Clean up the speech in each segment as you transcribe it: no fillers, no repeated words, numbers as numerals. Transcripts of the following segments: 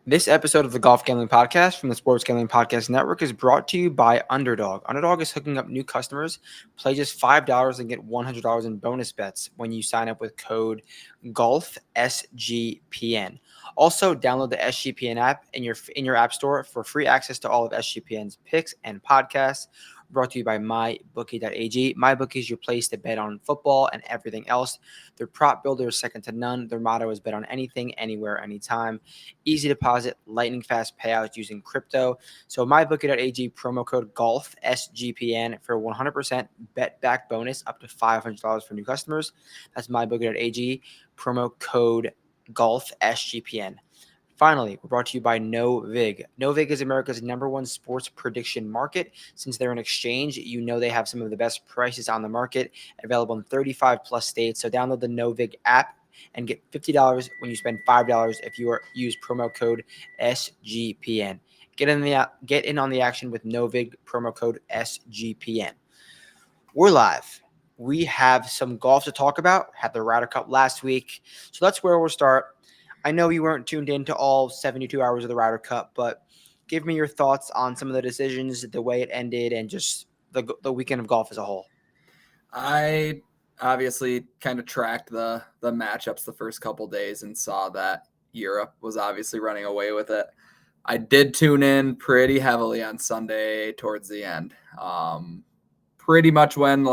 This episode of the Golf Gambling Podcast from the Sports Gambling Podcast Network is brought to you by Underdog. Underdog is hooking up new customers. Play just $5 and get $100 in bonus bets when you sign up with code GOLFSGPN. Also, download the SGPN app in your app store for free access to all of SGPN's picks and podcasts. Brought to you by mybookie.ag. MyBookie is your place to bet on football and everything else. Their prop builder is second to none. Their motto is bet on anything, anywhere, anytime. Easy deposit, lightning fast payouts using crypto. So mybookie.ag, promo code GOLFSGPN for 100% bet back bonus up to $500 for new customers. That's mybookie.ag, promo code GOLFSGPN. Finally, we're brought to you by NoVig. NoVig is America's #1 sports prediction market. Since they're an exchange, you know they have some of the best prices on the market, available in 35 plus states. So download the NoVig app and get $50 when you spend $5 if you use promo code SGPN. Get in on the action with NoVig, promo code SGPN. We're live. We have some golf to talk about. Had the Ryder Cup last week, so that's where we'll start. I know you weren't tuned in to all 72 hours of the Ryder Cup, but give me your thoughts on some of the decisions, the way it ended, and just the weekend of golf as a whole. I obviously kind of tracked the matchups the first couple days and saw that Europe was obviously running away with it. I did tune in pretty heavily on Sunday towards the end. Pretty much when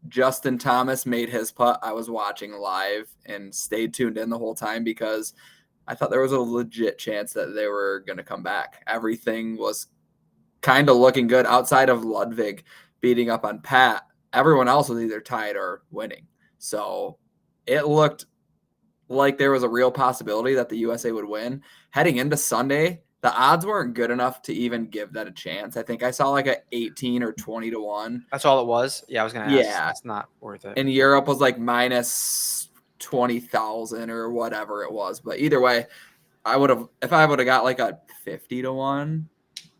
Justin Thomas made his putt, I was watching live and stayed tuned in the whole time because I thought there was a legit chance that they were going to come back. Everything was kind of looking good outside of Ludwig beating up on Pat. Everyone else was either tied or winning. So it looked like there was a real possibility that the USA would win. Heading into Sunday, the odds weren't good enough to even give that a chance. I think I saw like a 18 or 20 to 1. That's all it was? Yeah, I was going to ask. Yeah. It's not worth it. And Europe was like minus 20,000 or whatever it was. But either way, if I would have got like a 50 to 1,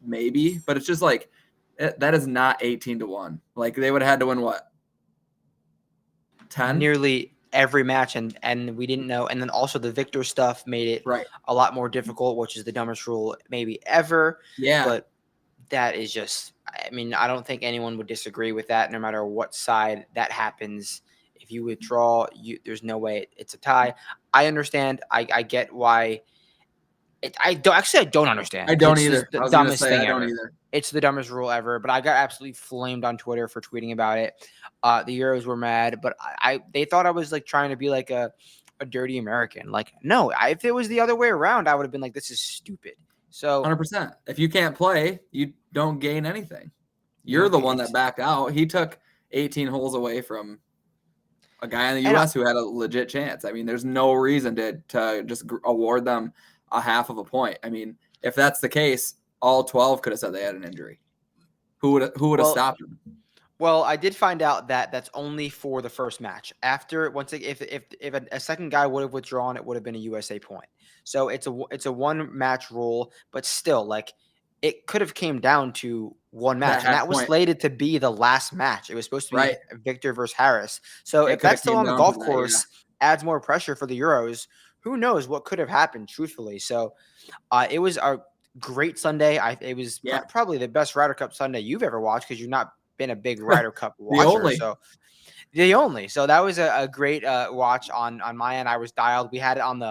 maybe. But it's just like, that is not 18 to 1. Like they would have had to win what? 10? Nearly every match, and we didn't know. And then also the Victor stuff made it a lot more difficult, which is the dumbest rule maybe ever. Yeah. But that is just, I mean, I don't think anyone would disagrry with that, no matter what side that happens. If you withdraw, there's no way it's a tie. I understand. I get why. I don't understand. I don't it's either. The dumbest thing ever. It's the dumbest rule ever. But I got absolutely flamed on Twitter for tweeting about it. The Euros were mad, but they thought I was like trying to be like a dirty American. Like, no, if it was the other way around, I would have been like, this is stupid. So 100%. If you can't play, you don't gain anything. You're the one that backed out. He took 18 holes away from a guy in the U.S. who had a legit chance. I mean, there's no reason to just award them a half of a point. I mean, if that's the case, all 12 could have said they had an injury. Who would have stopped them? Well, I did find out that that's only for the first match. After if a second guy would have withdrawn, it would have been a USA point. So it's a one match rule, but still, like, it could have came down to one match, and that was slated to be the last match. It was supposed to be Victor versus Harris. So if that's still on the golf course, adds more pressure for the Euros. Who knows what could have happened, truthfully. So it was a great Sunday. It was probably the best Ryder Cup Sunday you've ever watched, because you've not been a big Ryder Cup watcher. The only. So that was a great watch on my end. I was dialed. We had it on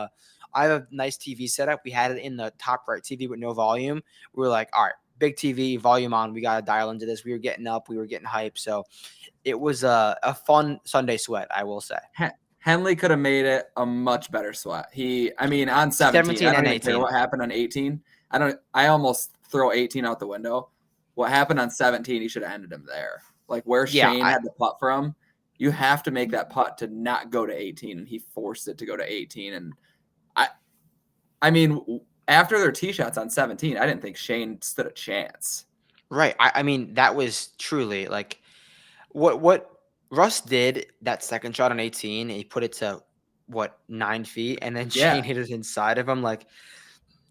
I have a nice TV setup. We had it in the top right TV with no volume. We were like, all right, big TV, volume on. We got to dial into this. We were getting up. We were getting hyped. So it was a fun Sunday sweat, I will say. Henley could have made it a much better sweat. On 17 I don't even care what happened on 18. I almost throw 18 out the window. What happened on 17, he should have ended him there. Like where Shane had the putt from, you have to make that putt to not go to 18, and he forced it to go to 18. And I mean, after their tee shots on 17, I didn't think Shane stood a chance. Right. I mean, that was truly like what Russ did, that second shot on 18. He put it to 9 feet, and then Shane hit it inside of him. Like,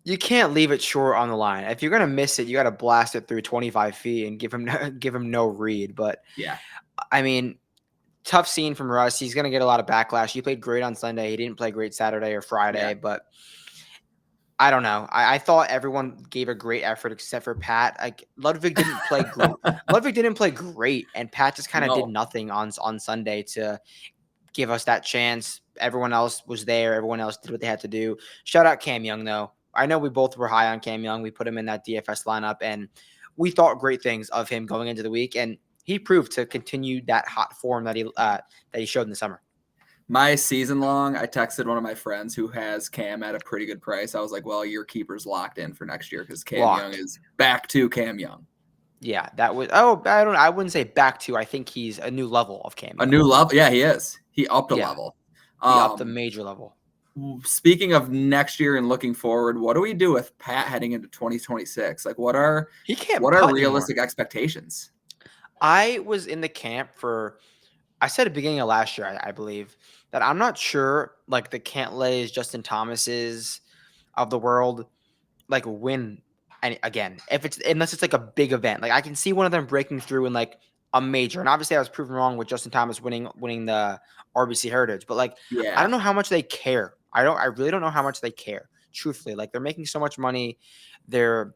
you can't leave it short on the line. If you're gonna miss it, you got to blast it through 25 feet and give him no read. But I mean, tough scene from Russ. He's gonna get a lot of backlash. He played great on Sunday. He didn't play great Saturday or Friday, but I don't know. I thought everyone gave a great effort except for Pat. Like Ludwig didn't play Ludwig didn't play great, and Pat just kind of did No. nothing on Sunday to give us that chance. Everyone else was there. Everyone else did what they had to do. Shout out Cam Young though. I know we both were high on Cam Young. We put him in that DFS lineup, and we thought great things of him going into the week, and he proved to continue that hot form that he showed in the summer. My season long, I texted one of my friends who has Cam at a pretty good price. I was like, well, your keeper's locked in for next year because Cam Young is back to Cam Young. Yeah, that was. Oh, I wouldn't say back to. I think he's a new level of Cam Young. A new level? Yeah, he is. He upped a level. He upped a major level. Speaking of next year and looking forward, what do we do with Pat heading into 2026? Like, what are realistic expectations? I was in the camp I said at the beginning of last year, I believe, that I'm not sure, like the Cantlays, Justin Thomases of the world, like win. And again, unless it's like a big event, like I can see one of them breaking through in like a major. And obviously, I was proven wrong with Justin Thomas winning the RBC Heritage. But like, I don't know how much they care. I really don't know how much they care. Truthfully, like they're making so much money. They're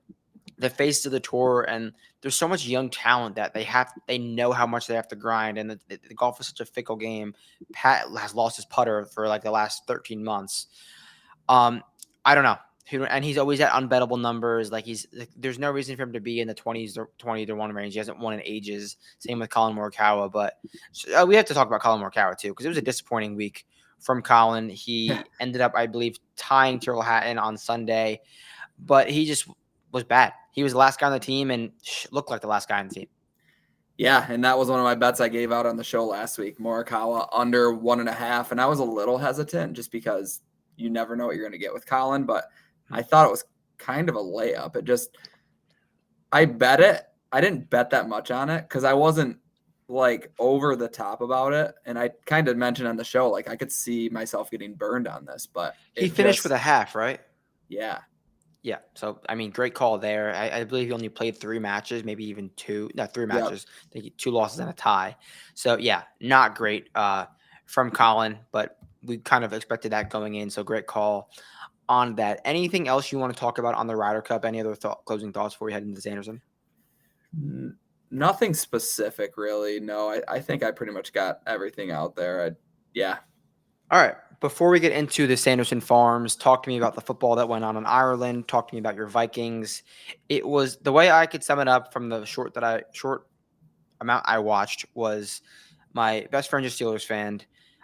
the face of the tour, and there's so much young talent that they know how much they have to grind, and the golf is such a fickle game. Pat has lost his putter for like the last 13 months. I don't know. And he's always at unbettable numbers. Like there's no reason for him to be in the 20s or 20-1 range. He hasn't won in ages. Same with Colin Morikawa, but we have to talk about Colin Morikawa too, because it was a disappointing week from Colin. He ended up, I believe, tying Tyrrell Hatton on Sunday, but he just was bad. He was the last guy on the team and looked like the last guy on the team. Yeah, and that was one of my bets I gave out on the show last week. Morikawa under 1.5, and I was a little hesitant just because you never know what you're going to get with Colin, but I thought it was kind of a layup. I bet it. I didn't bet that much on it because I wasn't like over the top about it, and I kind of mentioned on the show like I could see myself getting burned on this, but he finished with a half, right? Yeah. Yeah. So, I mean, great call there. I believe he only played 3 matches, maybe even 2. Not 3 matches. I think 2 losses and a tie. So, yeah, not great from Colin, but we kind of expected that going in. So, great call on that. Anything else you want to talk about on the Ryder Cup? Any other closing thoughts before we head into Sanderson? Nothing specific, really. No, I think I pretty much got everything out there. Yeah. All right. Before we get into the Sanderson Farms, talk to me about the football that went on in Ireland. Talk to me about your Vikings. It was the way I could sum it up from the short amount I watched was my best friend's a Steelers fan.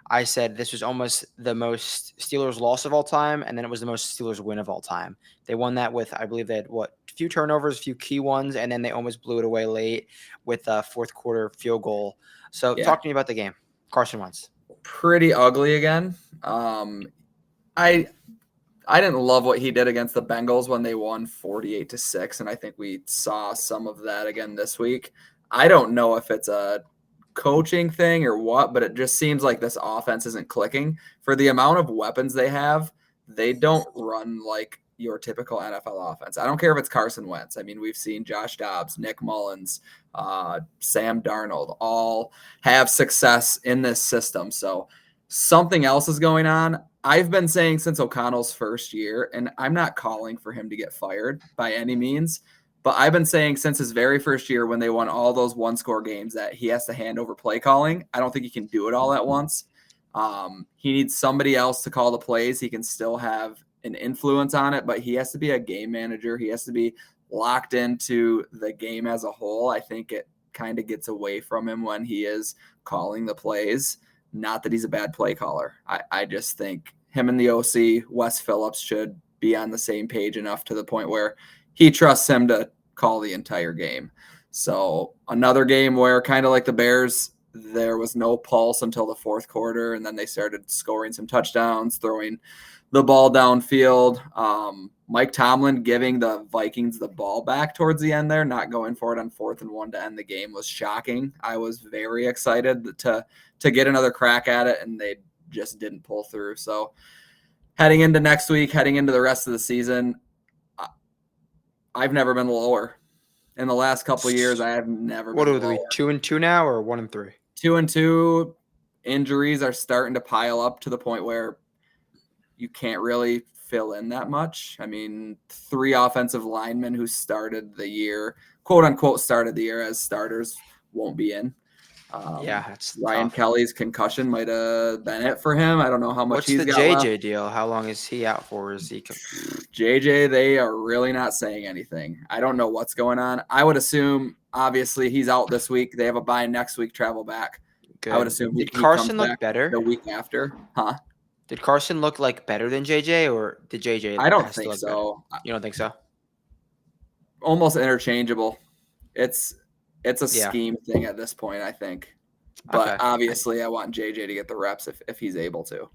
I said this was almost the most Steelers loss of all time, and then it was the most Steelers win of all time. They won that with, I believe they had a few turnovers, a few key ones, and then they almost blew it away late with a fourth quarter field goal. So talk to me about the game. Carson Wentz. Pretty ugly again. I didn't love what he did against the Bengals when they won 48-6, and I think we saw some of that again this week. I don't know if it's a coaching thing or what, but it just seems like this offense isn't clicking. For the amount of weapons they have, they don't run like your typical NFL offense. I don't care if it's Carson Wentz. I mean, we've seen Josh Dobbs, Nick Mullins, Sam Darnold all have success in this system. So something else is going on. I've been saying since O'Connell's first year, and I'm not calling for him to get fired by any means, but I've been saying since his very first year when they won all those one-score games that he has to hand over play calling. I don't think he can do it all at once. He needs somebody else to call the plays. He can still have an influence on it, but he has to be a game manager. He has to be locked into the game as a whole. I think it kind of gets away from him when he is calling the plays. Not that he's a bad play caller. I just think him and the OC, Wes Phillips, should be on the same page enough to the point where he trusts him to call the entire game. So another game where kind of like the Bears, there was no pulse until the fourth quarter, and then they started scoring some touchdowns, throwing the ball downfield. Mike Tomlin giving the Vikings the ball back towards the end there, not going for it on 4th and 1 to end the game was shocking. I was very excited to get another crack at it, and they just didn't pull through. So heading into next week, heading into the rest of the season, I've never been lower. In the last couple of years, I have never been lower. What are we, 2-2 now or 1-3? 2-2. Injuries are starting to pile up to the point where you can't really fill in that much. I mean, 3 offensive linemen who started the year, quote unquote, started the year as starters won't be in. Yeah, that's Ryan tough. Kelly's concussion might have been it for him. I don't know how much What's he's the got left. JJ deal? How long is he out for? Is he? JJ, they are really not saying anything. I don't know what's going on. I would assume, obviously, he's out this week. They have a bye next week, travel back. Good. I would assume Did he comes Carson look back better? the week after. Huh? Did Carson look like better than JJ, or did JJ I don't has to think look better? so. You don't think so? Almost interchangeable. It's a Yeah. scheme thing at this point, I think. But Okay. obviously, I want JJ to get the reps if he's able to. All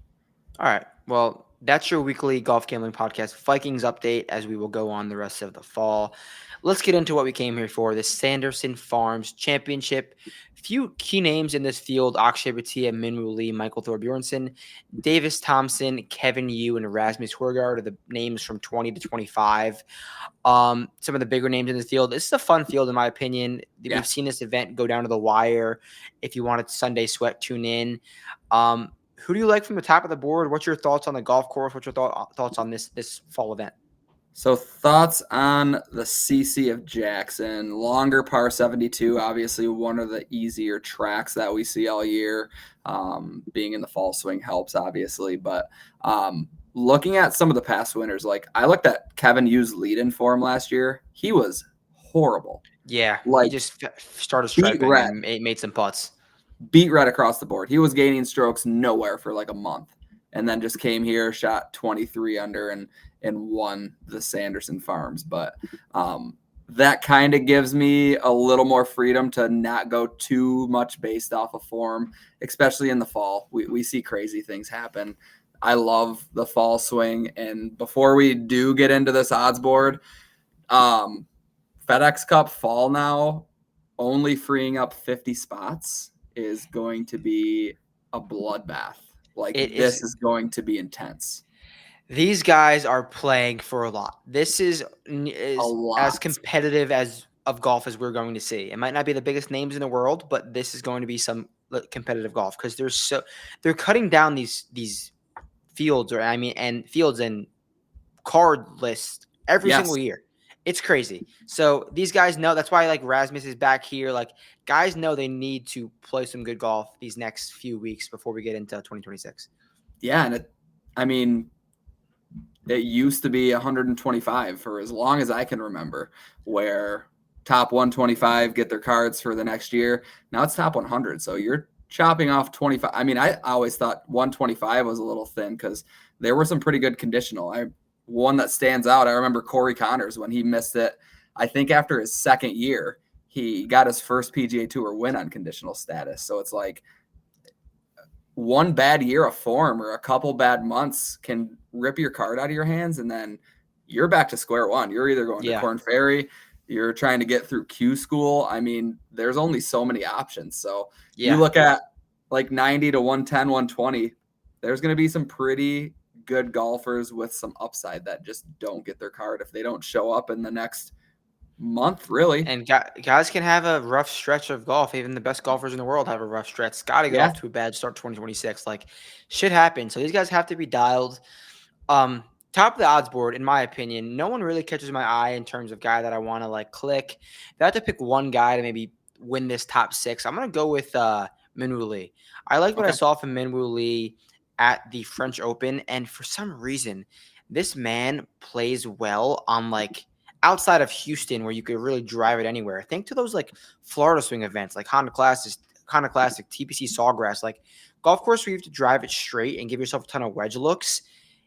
right. Well, that's your weekly golf gambling podcast Vikings update as we will go on the rest of the fall. Let's get into what we came here for, the Sanderson Farms Championship. Few key names in this field: Akshay Bhatia, Minwoo Lee, Michael Thorbjornsen, Davis Thompson, Kevin Yu, and Rasmus Højgaard are the names from 20 to 25. Some of the bigger names in this field. This is a fun field, in my opinion. Yeah. We've seen this event go down to the wire. If you wanted Sunday Sweat, tune in. Who do you like from the top of the board? What's your thoughts on the golf course? What's your thoughts on this fall event? So thoughts on the CC of Jackson. Longer par 72, obviously one of the easier tracks that we see all year. Being in the fall swing helps, obviously. But looking at some of the past winners, like I looked at Kevin Yu's lead-in form last year. He was horrible. Yeah, Like, he just started striping and made some putts. Beat red across the board. He was gaining strokes nowhere for like a month, and then just came here, shot 23 under, and won the Sanderson Farms. But that kind of gives me a little more freedom to not go too much based off of form, especially in the fall. We see crazy things happen. I love the fall swing. And before we do get into this odds board, FedEx Cup fall now, only freeing up 50 spots is going to be a bloodbath. Like, this is going to be intense. These guys are playing for a lot. This is as competitive of golf as we're going to see. It might not be the biggest names in the world, but this is going to be some competitive golf because they're cutting down these fields fields and card lists every single year. It's crazy. So these guys know. That's why Rasmus is back here. Like, guys know they need to play some good golf these next few weeks before we get into 2026. Yeah, and it used to be 125 for as long as I can remember, where top 125 get their cards for the next year. Now it's top 100. So you're chopping off 25. I mean, I always thought 125 was a little thin because there were some pretty good conditional. One that stands out, I remember Corey Connors when he missed it. I think after his second year, he got his first PGA Tour win on conditional status. So it's like one bad year of form or a couple bad months can rip your card out of your hands, and then you're back to square one. You're either going to Korn Ferry, you're trying to get through Q school. I mean, there's only so many options. So you look at like 90 to 110, 120, there's going to be some pretty good golfers with some upside that just don't get their card if they don't show up in the next month, really. And guys can have a rough stretch of golf. Even the best golfers in the world have a rough stretch. Scotty got off to a bad start 2026. Like, shit happens. So these guys have to be dialed. Top of the odds board, in my opinion, no one really catches my eye in terms of guy that I want to click. If I have to pick one guy to maybe win this top 6, I'm going to go with Minwoo Lee. I like what I saw from Minwoo Lee at the French Open, and for some reason, this man plays well on outside of Houston, where you could really drive it anywhere. Think to those Florida swing events, like Honda Classic, TPC Sawgrass, golf course where you have to drive it straight and give yourself a ton of wedge looks.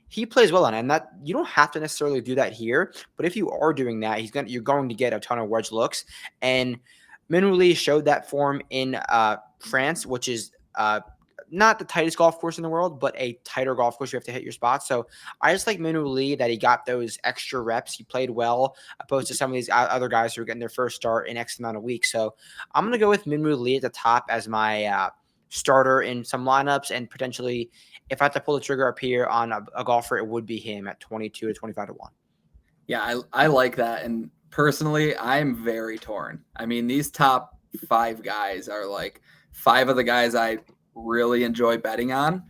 He plays well on it, and that you don't have to necessarily do that here. But if you are doing that, you're going to get a ton of wedge looks. And Minwoo Lee showed that form in France, which is not the tightest golf course in the world, but a tighter golf course. You have to hit your spots. So I just like Minwoo Lee that he got those extra reps. He played well opposed to some of these other guys who are getting their first start in X amount of weeks. So I'm going to go with Minwoo Lee at the top as my starter in some lineups. And potentially, if I have to pull the trigger up here on a golfer, it would be him at 22 to 25 to 1. Yeah, I like that. And personally, I'm very torn. I mean, these top 5 guys are 5 of the guys I really enjoy betting on.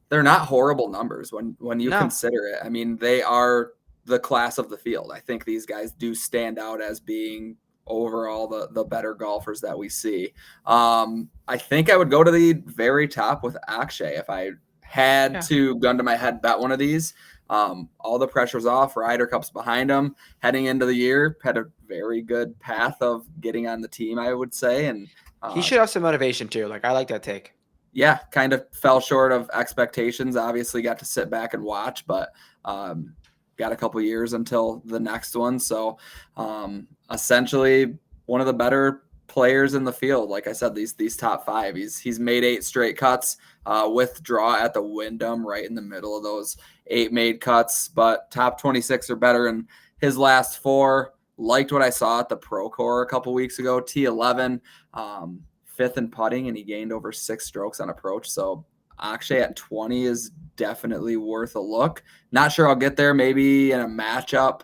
they're not horrible numbers when you No. consider it. I mean, they are the class of the field. I think these guys do stand out as being overall the better golfers that we see. I think I would go to the very top with Akshay if I had to, gun to my head, bet one of these. All the pressure's off. Ryder Cup's behind him. Heading into the year, had a very good path of getting on the team, I would say. And he should have some motivation too. Like, I like that take. Yeah, kind of fell short of expectations. Obviously, got to sit back and watch, but got a couple years until the next one. So, essentially, one of the better players in the field. Like I said, these top five. He's made 8 straight cuts. With draw at the Wyndham, right in the middle of those 8 made cuts. But top 26 or better in his last 4. Liked what I saw at the Procore a couple weeks ago. T11. 5th in putting, and he gained over 6 strokes on approach. So Akshay at 20 is definitely worth a look. Not sure I'll get there, maybe in a matchup,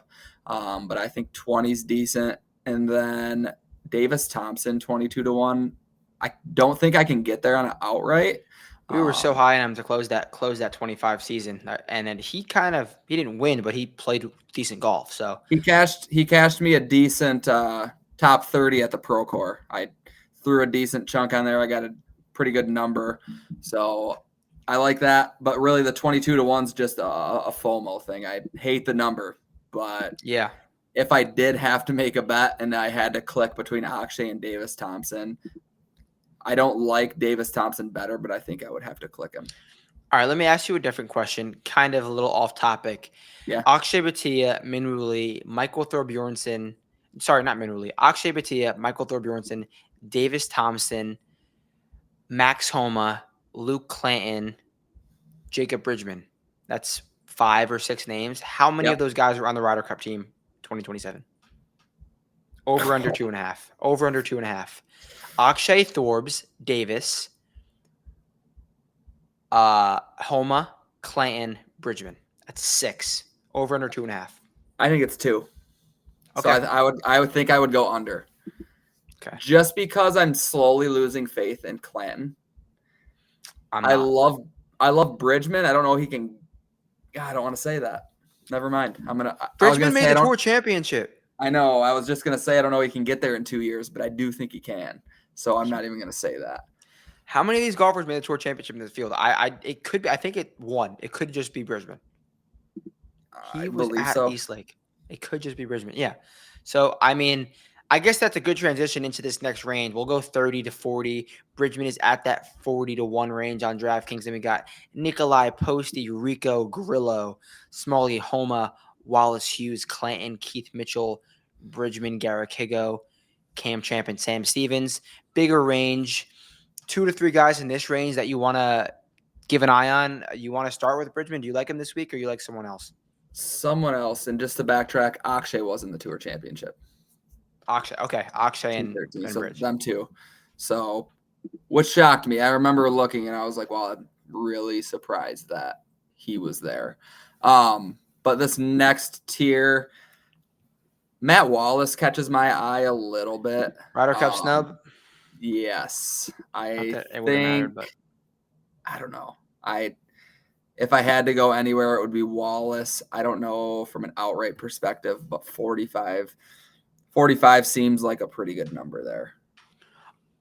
but I think 20 is decent. And then Davis Thompson, 22-1. I don't think I can get there on an outright. We were so high on him to close that 25 season, and then he didn't win, but he played decent golf. So he cashed me a decent top 30 at the Procore. I threw a decent chunk on there. I got a pretty good number. So I like that. But really the 22-1 is just a FOMO thing. I hate the number. But yeah, if I did have to make a bet and I had to click between Akshay and Davis Thompson, I don't like Davis Thompson better, but I think I would have to click him. All right, let me ask you a different question, kind of a little off topic. Yeah. Akshay Bhatia, Minwoo Lee, Michael Thorbjornsen. Sorry, not Minwoo Lee. Akshay Bhatia, Michael Thorbjornsen, Davis Thompson, Max Homa, Luke Clanton, Jacob Bridgman. That's 5 or 6 names. How many of those guys are on the Ryder Cup team 2027? Over under 2.5. Over under 2.5. Akshay, Thorbs, Davis, Homa, Clanton, Bridgman. That's 6. Over under 2.5. I think it's 2. Okay. So I would think I would go under. Okay. Just because I'm slowly losing faith in Clanton. I love Bridgman. I don't know if he can. I don't want to say that. Never mind. Bridgman made the Tour Championship. I know. I was just gonna say I don't know if he can get there in 2 years, but I do think he can. So I'm not even gonna say that. How many of these golfers made the Tour Championship in the field? It could be. I think it won. It could just be Bridgman. He was at Eastlake. It could just be Bridgman. Yeah. So I mean, I guess that's a good transition into this next range. We'll go 30 to 40. Bridgman is at that 40-1 range on DraftKings. Then we got Nikolai, Posty, Rico, Grillo, Smalley, Homa, Wallace Hughes, Clanton, Keith Mitchell, Bridgman, Garrick Higo, Cam Champ, and Sam Stevens. Bigger range. 2 to 3 guys in this range that you want to give an eye on. You want to start with Bridgman. Do you like him this week or you like someone else? Someone else. And just to backtrack, Akshay was in the Tour Championship. Akshay. Okay. Akshay and so Bridge. Them too. So, which shocked me. I remember looking and I was like, well, I'm really surprised that he was there. But this next tier, Matt Wallace catches my eye a little bit. Ryder Cup snub? Yes. I don't know. If I had to go anywhere, it would be Wallace. I don't know from an outright perspective, but 45 seems like a pretty good number there.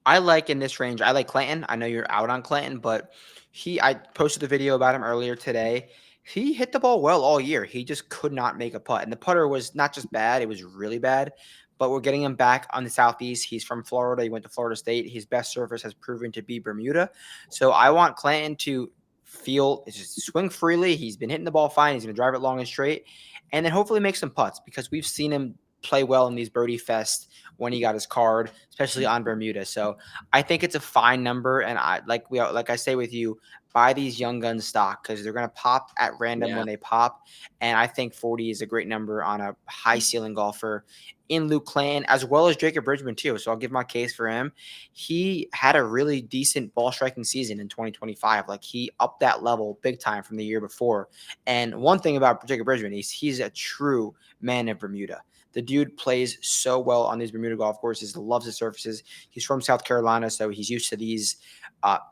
I like in this range. I like Clanton. I know you're out on Clanton, but I posted a video about him earlier today. He hit the ball well all year. He just could not make a putt. And the putter was not just bad, it was really bad. But we're getting him back on the Southeast. He's from Florida. He went to Florida State. His best surface has proven to be Bermuda. So I want Clanton to just swing freely. He's been hitting the ball fine. He's going to drive it long and straight. And then hopefully make some putts because we've seen him play well in these birdie fests when he got his card, especially on Bermuda. So I think it's a fine number. And like I say with you, buy these young gun stock because they're going to pop at random when they pop. And I think 40 is a great number on a high ceiling golfer in Luke Clanton, as well as Jacob Bridgman too. So I'll give my case for him. He had a really decent ball striking season in 2025. Like he upped that level big time from the year before. And one thing about Jacob Bridgman, he's a true man of Bermuda. The dude plays so well on these Bermuda golf courses, loves the surfaces. He's from South Carolina, so he's used to these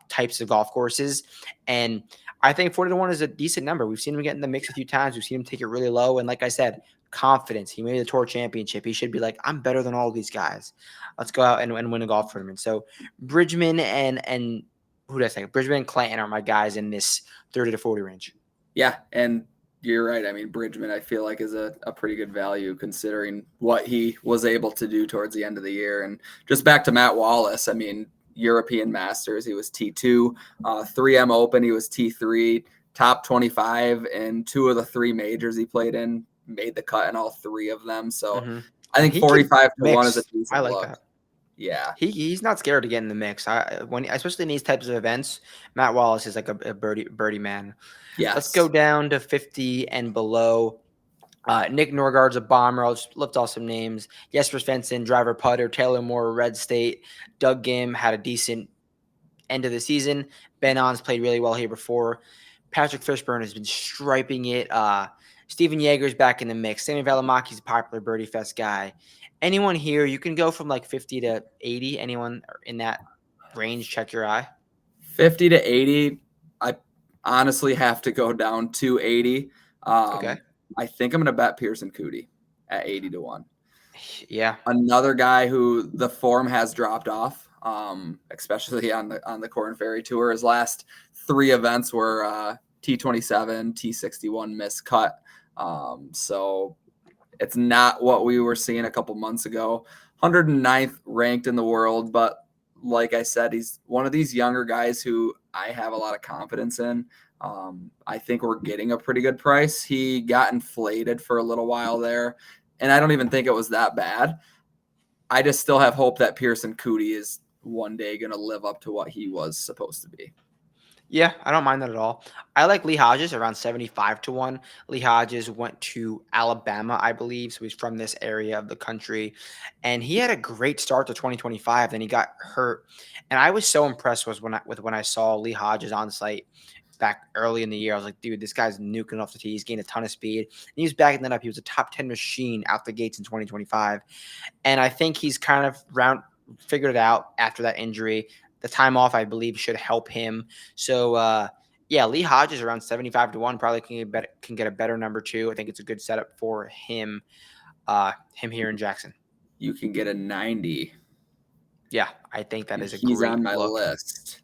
types of golf courses. And I think 40-1 is a decent number. We've seen him get in the mix a few times. We've seen him take it really low. And like I said, confidence. He made the tour championship. He should be like, I'm better than all of these guys. Let's go out and win a golf tournament. So Bridgman and who did I say? Bridgman and Clanton are my guys in this 30 to 40 range. Yeah, and you're right. I mean, Bridgman, I feel like, is a pretty good value considering what he was able to do towards the end of the year. And just back to Matt Wallace, I mean, European Masters, he was T2, 3M Open, he was T3, top 25 in 2 of the 3 majors he played in, made the cut in all 3 of them. So I think 45-1 is a decent look. That. Yeah, he's not scared to get in the mix. Especially in these types of events, Matt Wallace is like a birdie man. Yes. Let's go down to 50 and below. Nick Norgard's a bomber. I'll just lift off some names. Jesper Svensson, driver putter. Taylor Moore, Red State. Doug Gim had a decent end of the season. Ben Ons played really well here before. Patrick Fishburne has been striping it. Steven Yeager's back in the mix. Sammy Valamaki's a popular Birdie Fest guy. Anyone here, you can go from like 50 to 80. Anyone in that range, check your eye. 50 to 80, I honestly have to go down to 80. Okay. I think I'm going to bet Pearson Coody at 80-1. Yeah. Another guy who the form has dropped off, especially on the Corn Ferry Tour. His last 3 events were T27, T61 missed cut. So it's not what we were seeing a couple months ago. 109th ranked in the world, but like I said, he's one of these younger guys who I have a lot of confidence in. I think we're getting a pretty good price. He got inflated for a little while there, and I don't even think it was that bad. I just still have hope that Pearson Coody is one day going to live up to what he was supposed to be. Yeah, I don't mind that at all. I like Lee Hodges around 75-1. Lee Hodges went to Alabama, I believe, so he's from this area of the country. And he had a great start to 2025, then he got hurt. And I was so impressed with when I saw Lee Hodges on site back early in the year. I was like, dude, this guy's nuking off the tee. He's gained a ton of speed. And he was backing that up. He was a top 10 machine out the gates in 2025. And I think he's kind of figured it out after that injury. The time off, I believe, should help him. So, Lee Hodges around 75-1 probably can get a better number 2. I think it's a good setup for him here in Jackson. You can get a 90. Yeah, I think that is a He's great on my look. list.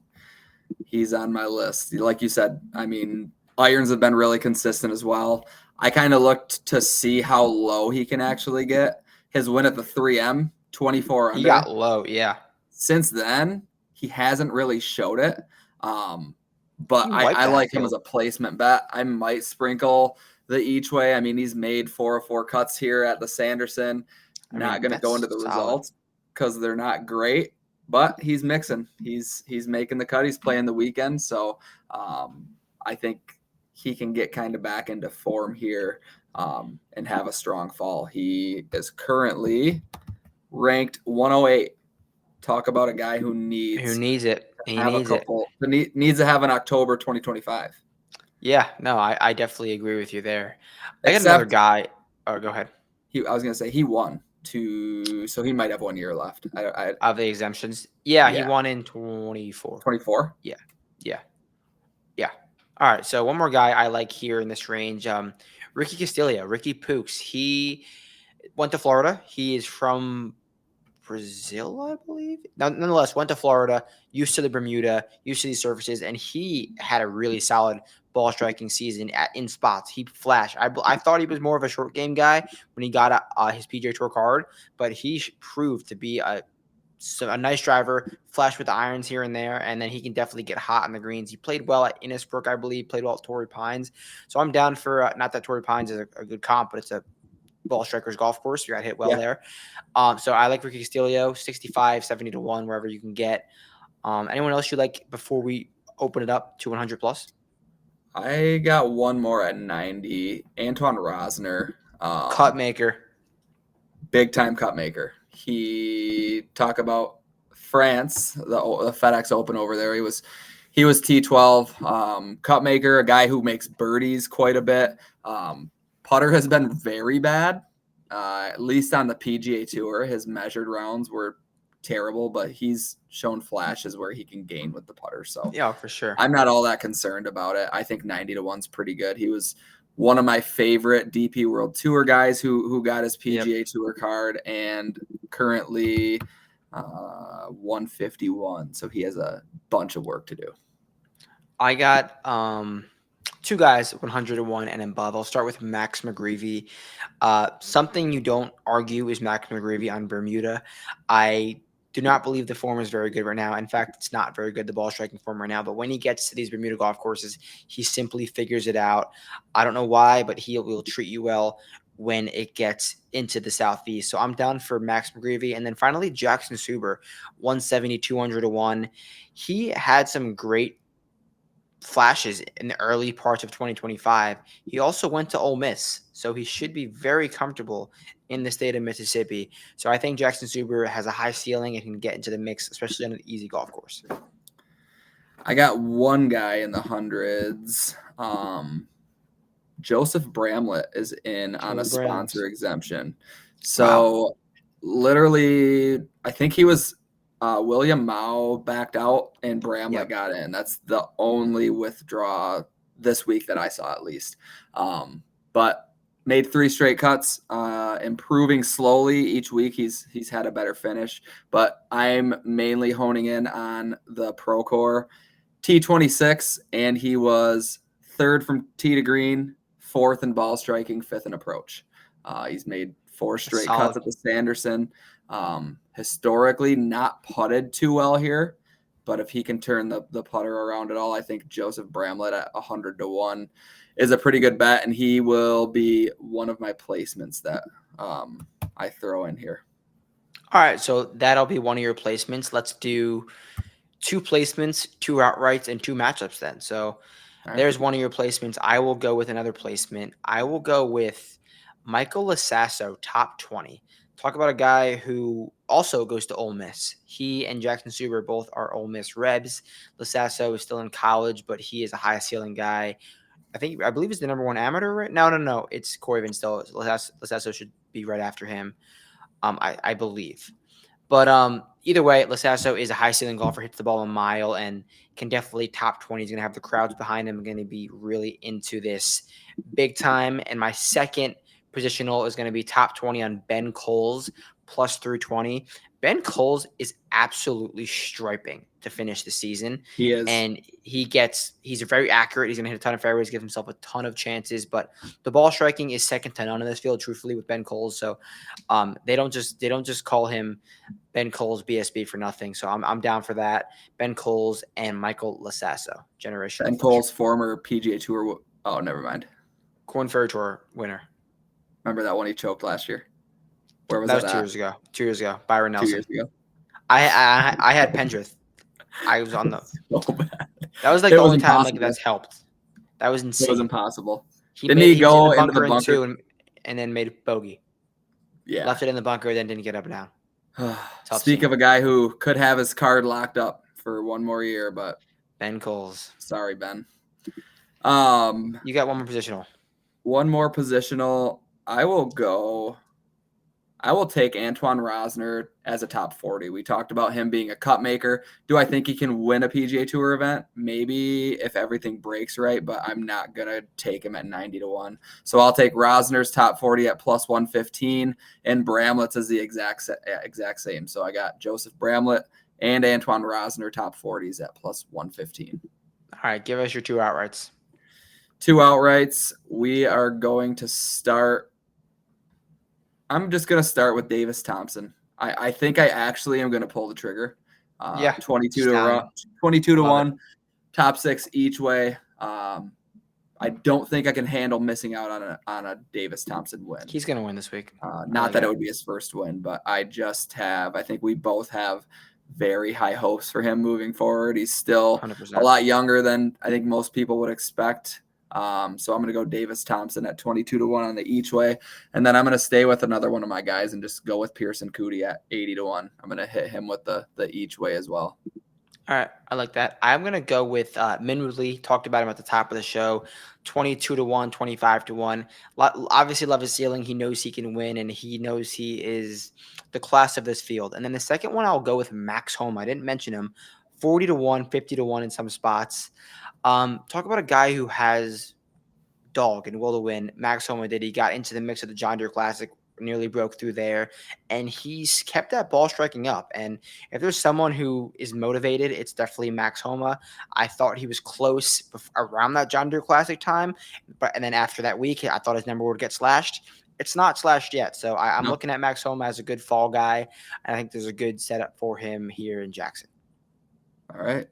He's on my list. Like you said, I mean, irons have been really consistent as well. I kind of looked to see how low he can actually get. His win at the 3M, 24 under. He got low, yeah. Since then, he hasn't really showed it. But I like him as a placement bet. I might sprinkle the each way. I mean, he's made 4 of 4 cuts here at the Sanderson. Not going to go into the results because they're not great, but he's mixing. He's making the cut. He's playing the weekend. So I think he can get kind of back into form here and have a strong fall. He is currently ranked 108. Talk about a guy who needs it. Needs to have an October 2025. Yeah, no, I definitely agree with you there. I got another guy. Oh, go ahead. I was going to say he won so he might have 1 year left. Of the exemptions. Yeah, he won in 24. 24? Yeah. All right, so one more guy I like here in this range, Ricky Castillo, Ricky Pooks. He went to Florida. He is from Brazil, I believe. Nonetheless, went to Florida, used to the Bermuda, used to these surfaces, and he had a really solid ball striking season in spots. He flashed. I thought he was more of a short game guy when he got his PGA Tour card, but he proved to be a nice driver, flash with the irons here and there, and then he can definitely get hot on the greens. He played well at Innisbrook, I believe, played well at Torrey Pines. So I'm down for, not that Torrey Pines is a good comp, but it's a ball strikers golf course. You got hit well there. So I like Ricky Castillo, 65, 70-1, wherever you can get. Anyone else you like before we open it up to 100 plus? I got one more at 90. Antoine Rosner. Cut maker. Big time cut maker. He talk about France, the FedEx Open over there. He was T12, cut maker, a guy who makes birdies quite a bit. Putter has been very bad, at least on the PGA Tour. His measured rounds were terrible, but he's shown flashes where he can gain with the putter. So Yeah, for sure. I'm not all that concerned about it. I think 90-1's pretty good. He was one of my favorite DP World Tour guys who got his PGA Tour card, and currently 151. So he has a bunch of work to do. I got two guys 101 and above. I'll start with Max McGreevy. Something you don't argue is Max McGreevy on Bermuda. I do not believe the form is very good right now. In fact, it's not very good, the ball striking form right now. But when he gets to these Bermuda golf courses, he simply figures it out. I don't know why, but he will treat you well when it gets into the Southeast. So I'm down for Max McGreevy. And then finally, Jackson Suber, 170, 200-1. He had some great flashes in the early parts of 2025. He also went to Ole Miss, so he should be very comfortable in the state of Mississippi. So I think Jackson Suber has a high ceiling and can get into the mix, especially on an easy golf course. I got one guy in the hundreds. Joseph Bramlett is in on a sponsor exemption. So literally, I think he was William Mao backed out and Bramlett got in. That's the only withdraw this week that I saw, at least. But made 3 straight cuts, improving slowly each week. He's had a better finish, but I'm mainly honing in on the Procore T26, and he was 3rd from tee to green, 4th in ball striking, 5th in approach. He's made 4 straight cuts at the Sanderson. Historically not putted too well here, but if he can turn the putter around at all, I think Joseph Bramlett at 100-1 is a pretty good bet, and he will be one of my placements that I throw in here. All right, so that'll be one of your placements. Let's do 2 placements, 2 outrights, and 2 matchups then. So there's one of your placements. I will go with another placement. I will go with Michael Lasasso, top 20. Talk about a guy who also goes to Ole Miss. He and Jackson Suber both are Ole Miss Rebs. Lasasso is still in college, but he is a high ceiling guy. I believe he's the number 1 amateur, right? No. It's Corey Still. Lasasso should be right after him, I believe. But either way, Lasasso is a high ceiling golfer, hits the ball a mile, and can definitely top 20. He's going to have the crowds behind him, going to be really into this big time. And my second positional is going to be top 20 on Ben Coles, plus 320. Ben Coles is absolutely striping to finish the season. He is. And he's very accurate. He's going to hit a ton of fairways, give himself a ton of chances. But the ball striking is second to none in this field, truthfully, with Ben Coles. So they don't just call him Ben Coles BSB for nothing. So I'm down for that. Ben Coles and Michael Lasasso, generation. Ben Coles, former PGA Tour. Oh, never mind. Corn Ferry Tour winner. Remember that one he choked last year? Where was that? 2 years ago. 2 years ago. Byron Nelson. 2 years ago. I had Pendrith. I was on the. So bad. That was like the only time like that's helped. That was insane. It was impossible. He go into the bunker and then made bogey? Yeah. Left it in the bunker, then didn't get up and down. Speak of a guy who could have his card locked up for one more year, but Ben Coles. Sorry, Ben. You got one more positional. One more positional. I will take Antoine Rosner as a top 40. We talked about him being a cut maker. Do I think he can win a PGA Tour event? Maybe if everything breaks right, but I'm not going to take him at 90-1. So I'll take Rosner's top 40 at plus 115, and Bramlett's is the exact same. So I got Joseph Bramlett and Antoine Rosner top 40s at plus 115. All right, give us your 2 outrights. 2 outrights. We are going to start. I'm just going to start with Davis Thompson. I think I actually am going to pull the trigger. 22-1, top 6 each way. I don't think I can handle missing out on a Davis Thompson win. He's going to win this week. Not that it would be his first win, but I think we both have very high hopes for him moving forward. He's still 100%. a lot younger than I think most people would expect. So I'm going to go Davis Thompson at 22-1 on the each way. And then I'm going to stay with another one of my guys and just go with Pearson Coody at 80-1. I'm going to hit him with the each way as well. All right, I like that. I'm gonna go with Minwoo Lee. Talked about him at the top of the show. 22-1, 25-1. Obviously, love his ceiling. He knows he can win, and he knows he is the class of this field. And then the second one, I'll go with Max Homa. I didn't mention him. 40-1, 50-1 in some spots. Talk about a guy who has dog and will to win. Max Homa did. He got into the mix of the John Deere Classic, nearly broke through there, and he's kept that ball striking up. And if there's someone who is motivated, it's definitely Max Homa. I thought he was close around that John Deere Classic time, and then after that week, I thought his number would get slashed. It's not slashed yet, so I'm No. looking at Max Homa as a good fall guy. And I think there's a good setup for him here in Jackson. All right.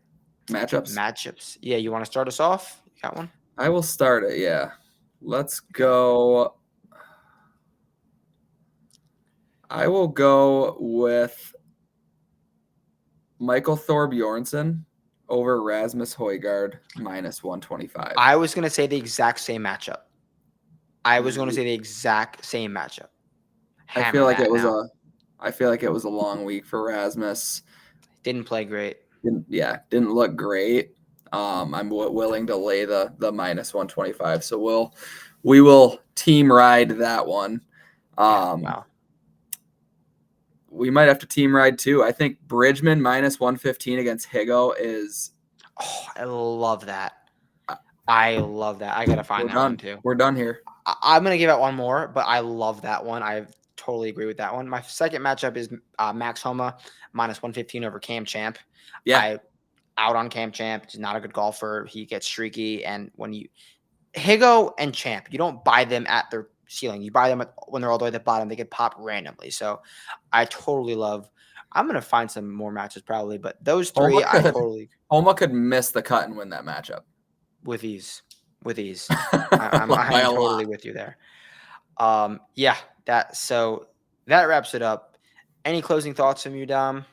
Matchups. Yeah, you want to start us off? You got one? I will start it, yeah. Let's go. I will go with Michael Thorbjornsson over Rasmus Højgaard minus 125. I was going to say the exact same matchup. I feel like it was a long week for Rasmus. Didn't play great. Didn't look great. I'm willing to lay the minus 125. So we will team ride that one. Wow. We might have to team ride too. I think Bridgman minus 115 against Higo is. Oh, I love that. I gotta find that one too. We're done here. I'm gonna give out one more, but I love that one. I totally agree with that one. My second matchup is Max Homa minus 115 over Cam Champ. Yeah. Out on Cam Champ. He's not a good golfer. He gets streaky, and when Higo and Champ, you don't buy them at their ceiling. You buy them when they're all the way at the bottom. They get popped randomly. So I totally love. I'm gonna find some more matches probably, but those three Homa could miss the cut and win that matchup with ease. I'm totally with you there. That wraps it up. Any closing thoughts from you, Dom?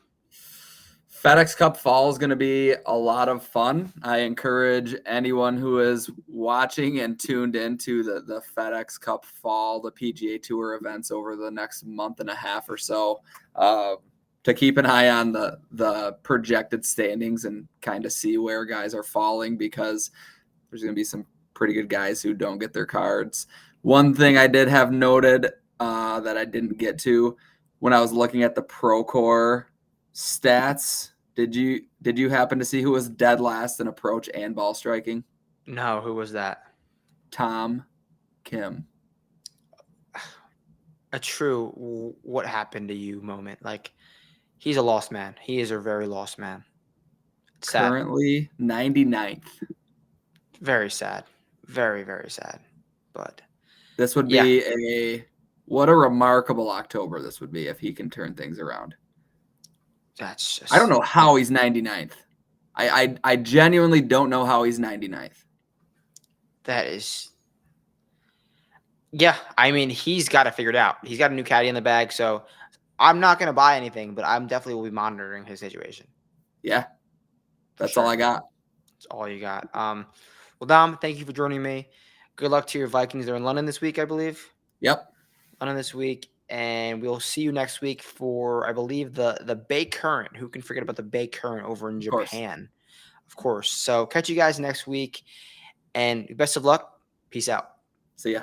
FedEx Cup Fall is going to be a lot of fun. I encourage anyone who is watching and tuned into the FedEx Cup Fall, the PGA Tour events over the next month and a half or so, to keep an eye on the projected standings and kind of see where guys are falling, because there's going to be some pretty good guys who don't get their cards. One thing I did have noted that I didn't get to when I was looking at the Procore stats, did you happen to see who was dead last in approach and ball striking? No, who was that? Tom Kim. A true what happened to you moment. Like, he's a lost man. He is a very lost man. It's currently 99th. Very sad. Very, very sad. But this would be what a remarkable October this would be if he can turn things around. That's just. I don't know how he's 99th. I genuinely don't know how he's 99th. That is. Yeah, I mean, he's got to figure it out. He's got a new caddy in the bag, so I'm not going to buy anything, but I'm definitely will be monitoring his situation. Yeah, that's all I got. That's all you got. Well, Dom, thank you for joining me. Good luck to your Vikings. They're in London this week, I believe. Yep. London this week. And we'll see you next week for, I believe, the Bay Current. Who can forget about the Bay Current over in Japan? Of course. So catch you guys next week. And best of luck. Peace out. See ya.